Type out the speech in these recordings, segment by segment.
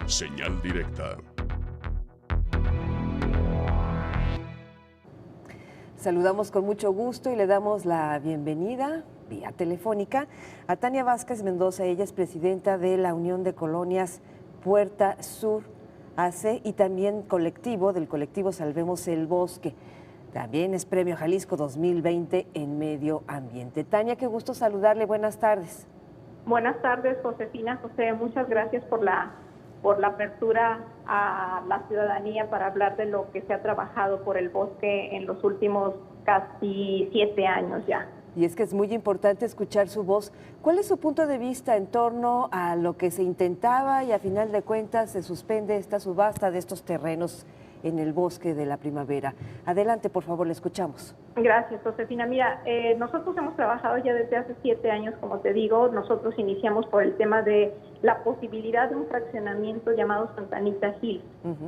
Señal directa. Saludamos con mucho gusto y le damos la bienvenida vía telefónica a Tania Vázquez Mendoza. Ella es presidenta de la Unión de Colonias Puerta Sur AC y también del colectivo Salvemos el Bosque. También es Premio Jalisco 2020 en Medio Ambiente. Tania, qué gusto saludarle. Buenas tardes. Buenas tardes, Josefina. José, muchas gracias por la apertura a la ciudadanía para hablar de lo que se ha trabajado por el bosque en los últimos casi 7 años ya. Y es que es muy importante escuchar su voz. ¿Cuál es su punto de vista en torno a lo que se intentaba y a final de cuentas se suspende esta subasta de estos terrenos en el bosque de la primavera? Adelante, por favor, le escuchamos. Gracias, Josefina. Mira, nosotros hemos trabajado ya desde hace 7 años, como te digo. Nosotros iniciamos por el tema de la posibilidad de un fraccionamiento llamado Santa Anita Hills,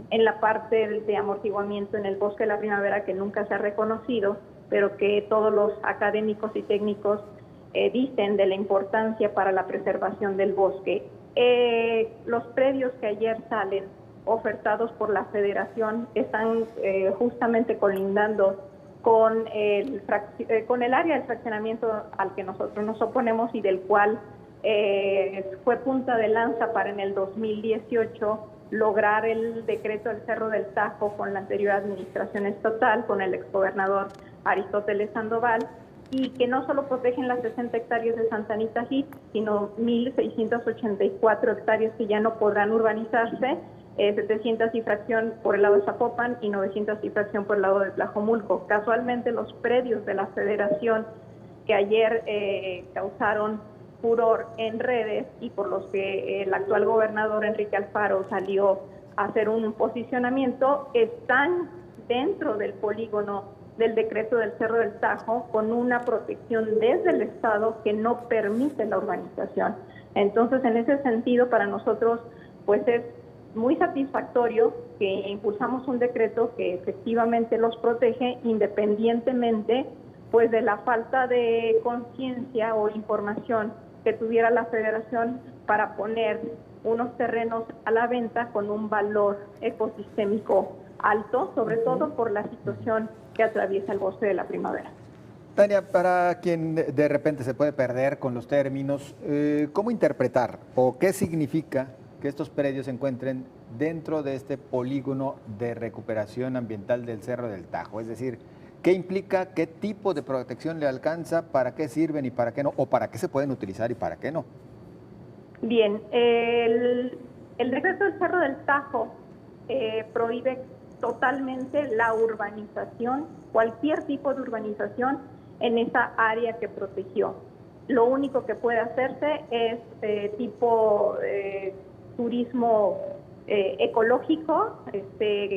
en la parte de amortiguamiento en el bosque de la primavera que nunca se ha reconocido, pero que todos los académicos y técnicos dicen de la importancia para la preservación del bosque. Los predios que ayer salen ofertados por la Federación están justamente colindando con el área del fraccionamiento al que nosotros nos oponemos y del cual fue punta de lanza para en el 2018 lograr el decreto del Cerro del Tajo con la anterior administración estatal, con el exgobernador Aristóteles Sandoval, y que no solo protegen las 60 hectáreas de Santa Anita Hills, sino 1.684 hectáreas que ya no podrán urbanizarse, 700 y fracción por el lado de Zapopan y 900 y fracción por el lado de Tlajomulco. Casualmente los predios de la Federación que ayer causaron furor en redes y por los que el actual gobernador Enrique Alfaro salió a hacer un posicionamiento, están dentro del polígono del decreto del Cerro del Tajo con una protección desde el Estado que no permite la urbanización. Entonces, en ese sentido, para nosotros, pues es muy satisfactorio que impulsamos un decreto que efectivamente los protege independientemente pues de la falta de conciencia o información que tuviera la Federación para poner unos terrenos a la venta con un valor ecosistémico alto, sobre todo por la situación que atraviesa el bosque de la primavera. Tania, para quien de repente se puede perder con los términos, ¿cómo interpretar o qué significa que estos predios se encuentren dentro de este polígono de recuperación ambiental del Cerro del Tajo? Es decir, ¿qué implica, qué tipo de protección le alcanza, para qué sirven y para qué no, o para qué se pueden utilizar y para qué no? Bien, el decreto del Cerro del Tajo prohíbe totalmente la urbanización, cualquier tipo de urbanización en esa área que protegió. Lo único que puede hacerse es tipo turismo ecológico,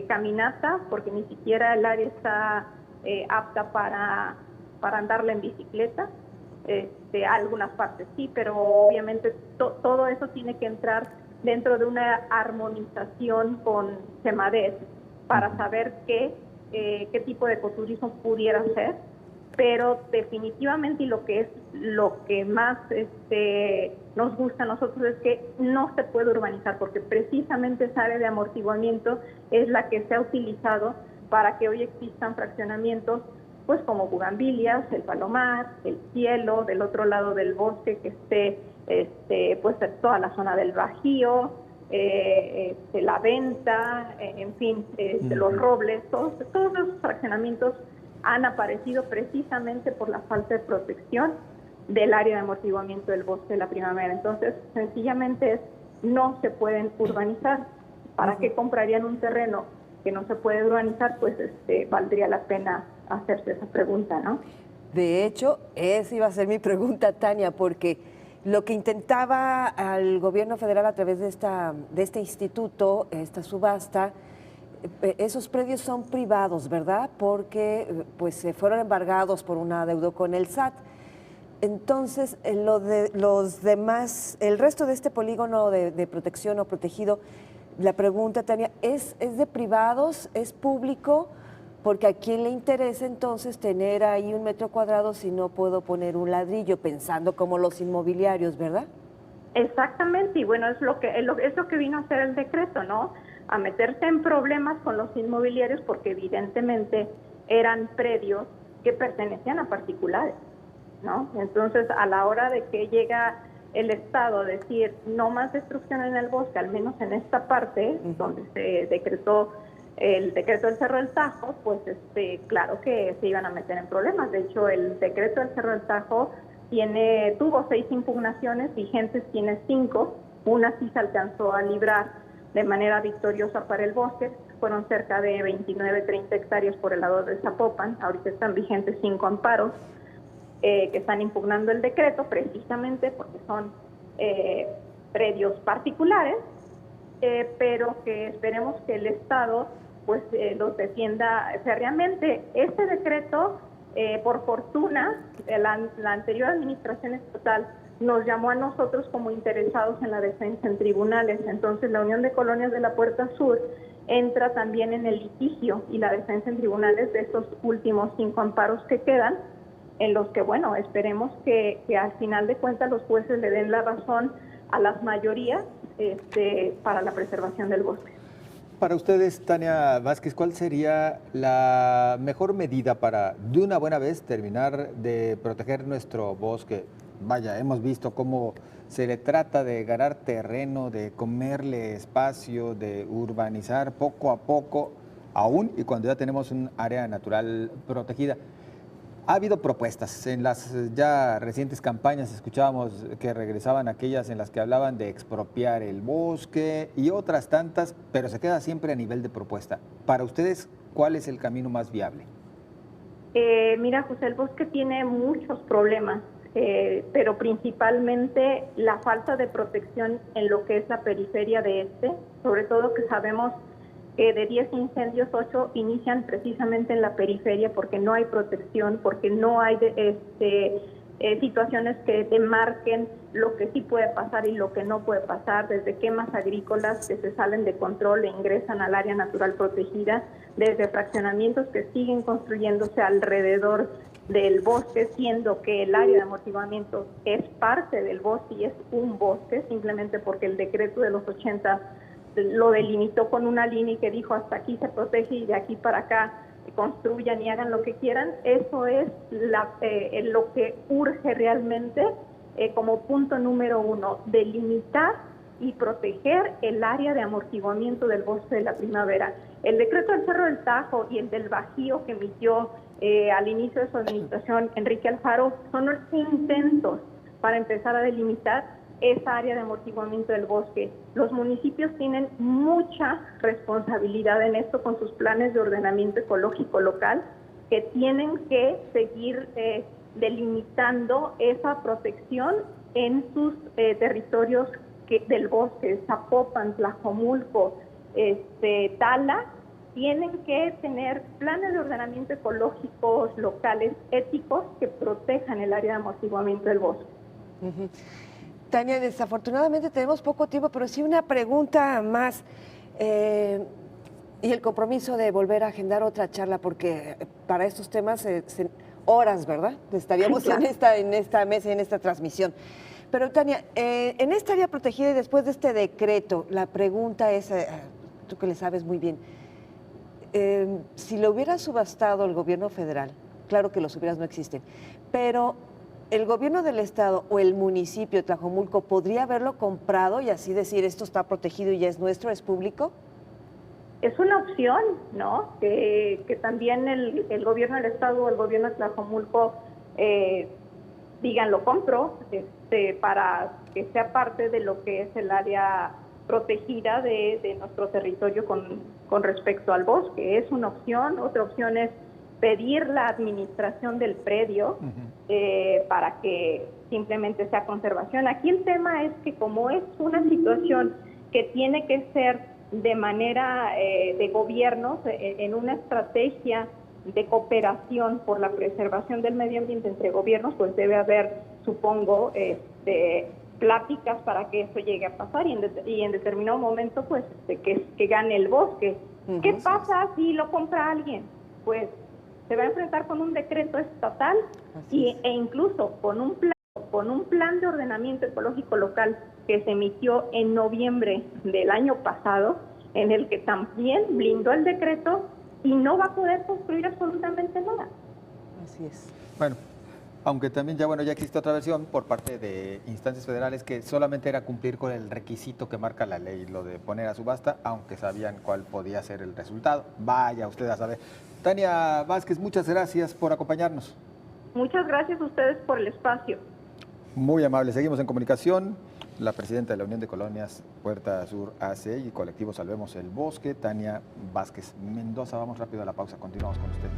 caminata, porque ni siquiera el área está apta para andarla en bicicleta. Algunas partes sí, pero obviamente todo eso tiene que entrar dentro de una armonización con Semadés para saber qué tipo de ecoturismo pudiera ser, pero definitivamente, y lo que más nos gusta a nosotros es que no se puede urbanizar, porque precisamente esa área de amortiguamiento es la que se ha utilizado para que hoy existan fraccionamientos pues como Bugambilias, el Palomar, el Cielo, del otro lado del bosque que esté pues toda la zona del Bajío, la Venta, en fin, los Robles, todos esos fraccionamientos han aparecido precisamente por la falta de protección del área de amortiguamiento del bosque de la primavera. Entonces, sencillamente no se pueden urbanizar. ¿Para qué comprarían un terreno que no se puede urbanizar? Pues valdría la pena hacerse esa pregunta, ¿no? De hecho, esa iba a ser mi pregunta, Tania, porque lo que intentaba al gobierno federal a través de este instituto, esta subasta, esos predios son privados, ¿verdad? Porque pues se fueron embargados por un adeudo con el SAT. Entonces, los demás, el resto de este polígono de protección o protegido, la pregunta, Tania, ¿es de privados? ¿Es público? Porque a quién le interesa entonces tener ahí 1 metro cuadrado si no puedo poner un ladrillo, pensando como los inmobiliarios, ¿verdad? Exactamente, y bueno, es lo que vino a hacer el decreto, ¿no? A meterse en problemas con los inmobiliarios porque evidentemente eran predios que pertenecían a particulares, ¿no? Entonces, a la hora de que llega el Estado a decir no más destrucción en el bosque, al menos en esta parte donde se decretó el decreto del Cerro del Tajo, pues claro que se iban a meter en problemas. De hecho, el decreto del Cerro del Tajo tuvo 6 impugnaciones, vigentes tiene 5, una sí se alcanzó a librar de manera victoriosa para el bosque, fueron cerca de 29, 30 hectáreas por el lado de Zapopan, ahorita están vigentes 5 amparos que están impugnando el decreto precisamente porque son predios particulares, pero que esperemos que el Estado pues los defienda férreamente. Este decreto, por fortuna, la anterior administración estatal nos llamó a nosotros como interesados en la defensa en tribunales. Entonces, la Unión de Colonias de la Puerta Sur entra también en el litigio y la defensa en tribunales de estos últimos 5 amparos que quedan, en los que, bueno, esperemos que al final de cuentas los jueces le den la razón a las mayorías para la preservación del bosque. Para ustedes, Tania Vázquez, ¿cuál sería la mejor medida para, de una buena vez, terminar de proteger nuestro bosque? Vaya, hemos visto cómo se le trata de ganar terreno, de comerle espacio, de urbanizar poco a poco, aún y cuando ya tenemos un área natural protegida. Ha habido propuestas. En las ya recientes campañas escuchábamos que regresaban aquellas en las que hablaban de expropiar el bosque y otras tantas, pero se queda siempre a nivel de propuesta. Para ustedes, ¿cuál es el camino más viable? Mira, José, el bosque tiene muchos problemas, pero principalmente la falta de protección en lo que es la periferia de sobre todo que sabemos que de 10 incendios, 8 inician precisamente en la periferia porque no hay protección, porque no hay situaciones que demarquen lo que sí puede pasar y lo que no puede pasar, desde quemas agrícolas que se salen de control e ingresan al área natural protegida, desde fraccionamientos que siguen construyéndose alrededor del bosque, siendo que el área de amortiguamiento es parte del bosque y es un bosque, simplemente porque el decreto de los 80 lo delimitó con una línea y que dijo hasta aquí se protege y de aquí para acá construyan y hagan lo que quieran. Eso es lo que urge realmente como punto número 1, delimitar y proteger el área de amortiguamiento del bosque de la primavera. El decreto del Cerro del Tajo y el del Bajío que emitió al inicio de su administración Enrique Alfaro son los intentos para empezar a delimitar esa área de amortiguamiento del bosque. Los municipios tienen mucha responsabilidad en esto con sus planes de ordenamiento ecológico local, que tienen que seguir delimitando esa protección en sus territorios del bosque. Zapopan, Tlajomulco, Tala, tienen que tener planes de ordenamiento ecológicos locales éticos que protejan el área de amortiguamiento del bosque. Tania, desafortunadamente tenemos poco tiempo, pero sí una pregunta más y el compromiso de volver a agendar otra charla, porque para estos temas horas, ¿verdad? Estaríamos en esta mesa, en esta transmisión. Pero Tania, en esta área protegida y después de este decreto, la pregunta es, tú que le sabes muy bien, si lo hubiera subastado el gobierno federal, claro que los hubieras no existen, pero ¿el gobierno del estado o el municipio de Tlajomulco podría haberlo comprado y así decir esto está protegido y ya es nuestro, es público? Es una opción, ¿no? Que también el gobierno del estado o el gobierno de Tlajomulco digan lo compro para que sea parte de lo que es el área protegida de nuestro territorio con respecto al bosque. Es una opción. Otra opción es pedir la administración del predio para que simplemente sea conservación. Aquí el tema es que como es una situación que tiene que ser de manera de gobiernos, en una estrategia de cooperación por la preservación del medio ambiente entre gobiernos, pues debe haber, supongo, pláticas para que eso llegue a pasar y en determinado momento pues que gane el bosque. ¿Qué pasa si lo compra alguien? Pues se va a enfrentar con un decreto estatal e incluso con un plan plan de ordenamiento ecológico local que se emitió en noviembre del año pasado, en el que también blindó el decreto y no va a poder construir absolutamente nada. Así es. Bueno, aunque también ya existe otra versión por parte de instancias federales que solamente era cumplir con el requisito que marca la ley, lo de poner a subasta, aunque sabían cuál podía ser el resultado. Vaya, usted a saber. Tania Vázquez, muchas gracias por acompañarnos. Muchas gracias a ustedes por el espacio. Muy amable. Seguimos en comunicación. La presidenta de la Unión de Colonias Puerta Sur AC y colectivo Salvemos el Bosque, Tania Vázquez Mendoza. Vamos rápido a la pausa. Continuamos con usted.